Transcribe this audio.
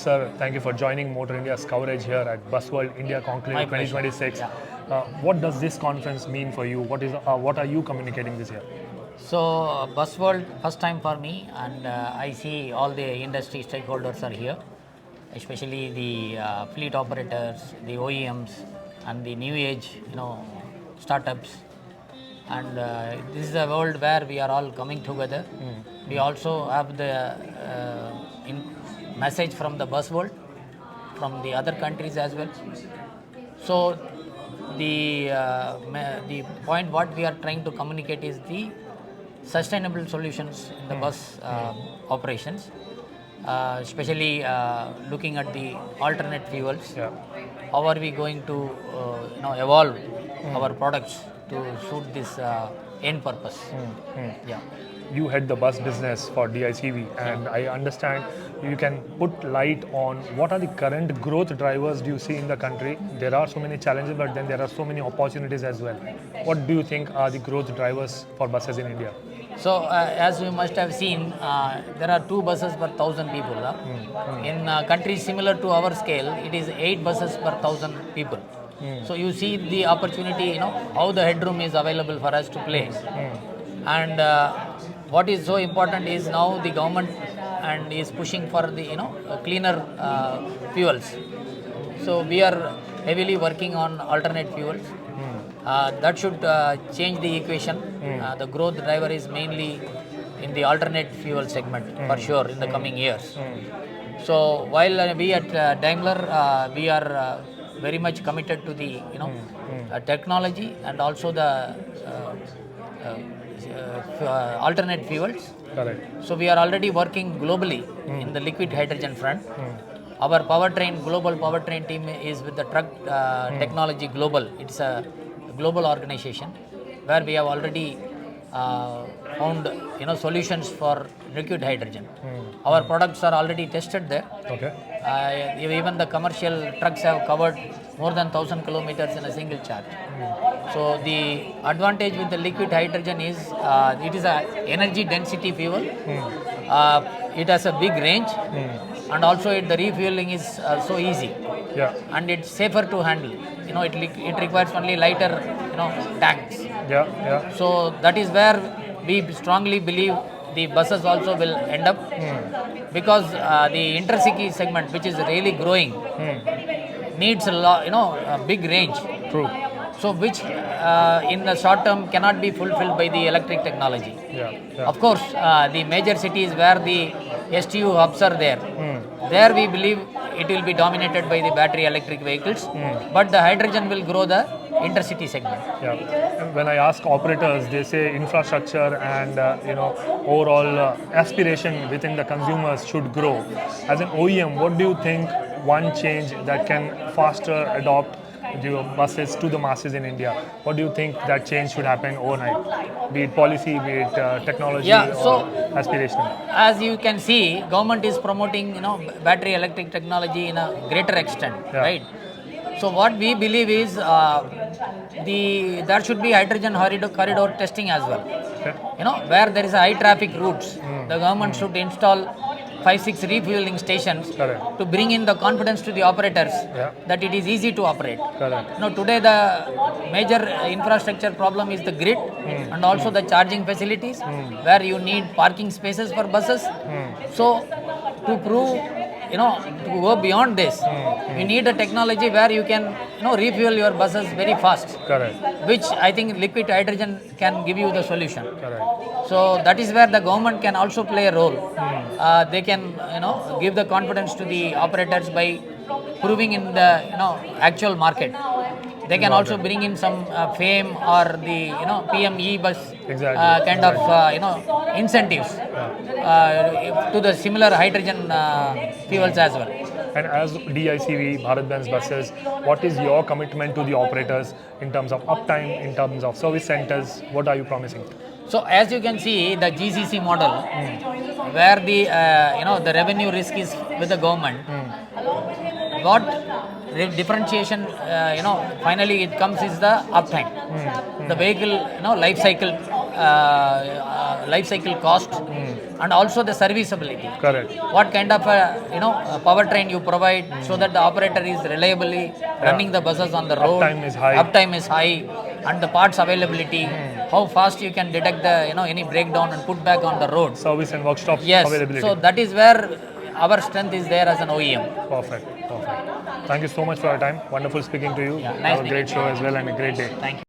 sir. Thank you for joining Motor India's coverage here at Busworld India Conclave 2026. Yeah. What does this conference mean for you? What are you communicating this year? So, Busworld, first time for me, and I see all the industry stakeholders are here, especially the fleet operators, the OEMs, and the new age, startups. And this is a world where we are all coming together. We also have the message from the bus world, from the other countries as well. So the point what we are trying to communicate is the sustainable solutions in the bus operations, especially looking at the alternate fuels. Yeah. How are we going to evolve our products to suit this end purpose? Yeah. You head the bus business for DICV, and I understand you can put light on what are the current growth drivers do you see in the country. There are so many challenges, but then there are so many opportunities as well. What do you think are the growth drivers for buses in India? So, as you must have seen, there are 2 buses per 1,000 people. In countries similar to our scale, it is 8 buses per 1,000 people. So, you see the opportunity, how the headroom is available for us to play. And what is so important is now the government and is pushing for the cleaner fuels. So, we are heavily working on alternate fuels. That should change the equation. The growth driver is mainly in the alternate fuel segment for sure in the coming years. So while we at Daimler, we are very much committed to the technology and also the alternate fuels. Correct. So we are already working globally in the liquid hydrogen front. Our global powertrain team is with the truck technology global. It's a global organization where we have already found solutions for liquid hydrogen. Our products are already tested there. Okay. Even the commercial trucks have covered more than 1,000 kilometers in a single charge. So the advantage with the liquid hydrogen is it is a energy density fuel. It has a big range, and also the refueling is so easy. Yeah. And it's safer to handle. It requires only lighter tanks. Yeah. So that is where we strongly believe the buses also will end up, because the Intercity segment, which is really growing, needs a big range. True. So which in the short term cannot be fulfilled by the electric technology. Yeah. Of course, the major cities where the STU hubs are there, there we believe it will be dominated by the battery electric vehicles, but the hydrogen will grow the Intercity segment. Yeah. When I ask operators, they say infrastructure and overall aspiration within the consumers should grow. As an OEM, what do you think one change that can faster adopt the buses to the masses in India? What do you think that change should happen overnight? Be it policy, be it technology, or aspirational? As you can see, government is promoting battery electric technology in a greater extent, right? So what we believe is there should be hydrogen corridor testing as well. Okay. Where there is a high traffic routes, the government should install 5-6 refueling stations to bring in the confidence to the operators that it is easy to operate. Correct. Today the major infrastructure problem is the grid and also the charging facilities where you need parking spaces for buses. So to prove, to go beyond this, we need a technology where you can refuel your buses very fast. Correct. Which I think liquid hydrogen can give you the solution. Correct. So that is where the government can also play a role. They can give the confidence to the operators by proving in the actual market. They can also bring in some FAME or the PME bus kind of incentives to the similar hydrogen fuels as well. And as DICV, BharatBenz buses, what is your commitment to the operators in terms of uptime, in terms of service centers? What are you promising? So as you can see, the GCC model, where the the revenue risk is with the government, what differentiation finally it comes is the uptime, the vehicle life cycle life cycle cost, and also the serviceability. Correct. What kind of powertrain you provide so that the operator is reliably running the buses on the road. Uptime is high. Uptime is high, and the parts availability. How fast you can detect the any breakdown and put back on the road. Service and workshop Yes. availability. So that is where our strength is there as an OEM. Perfect. Thank you so much for your time. Wonderful speaking to you. Yeah, nice Have a meeting great you. show as well and a great day. Thank you.